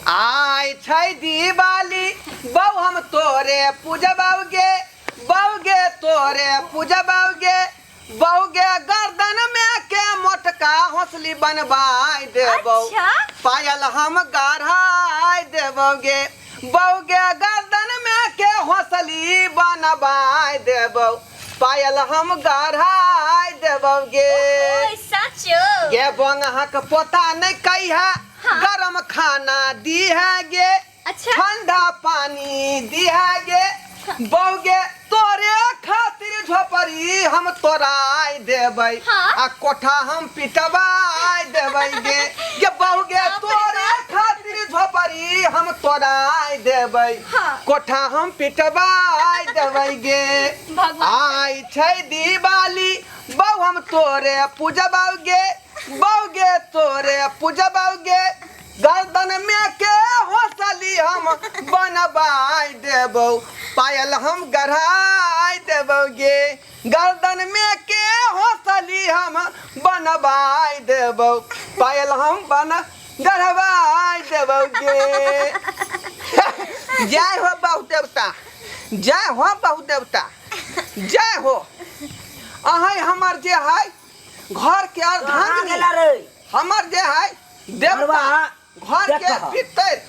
आय छै दिवाली बहु हम तोरे पूजबाओगे बाओगे तोरे पूजबाओगे बाओगे गर्दन में के मोटका हौसली बनवाई देबो। अच्छा? पायल हम गढ़ाई देबोगे बाओगे गर्दन में के हौसली बनवाई देबो। पायल हम गढ़ाई देबोगे। ओए सचो गे बंगहा के पोता नहीं कही है। हाँ। गरम खाना दी है गे। अच्छा? ठंडा पानी दी है गे। बहुगे तोरे खातिर झोपड़ी हम तोराई देबै। हाँ। आ कोठा हम पिटवाई देबै गे। गे बहुगे तोरे खातिर झोपड़ी हम तोराई देबै। हाँ। कोठा हम पिटवाई देबै गे। भगवान। आइ छै दिवाली बहु हम तोरे पूजबाओगे बाओगे तोरे पूजबाओगे गर्दन में के हौसली हम बनवाई देबो। पायल हम गढ़ाई देबोगे गर्दन में के हौसली हम बनवाई देबो। पायल हम गढ़वाई देबोगे। जय हो बहु देवता जय हो बहु देवता जय हो। अहै हमर जे है घर के अर्धांगिनी हमर जे है देवता घर के भीतर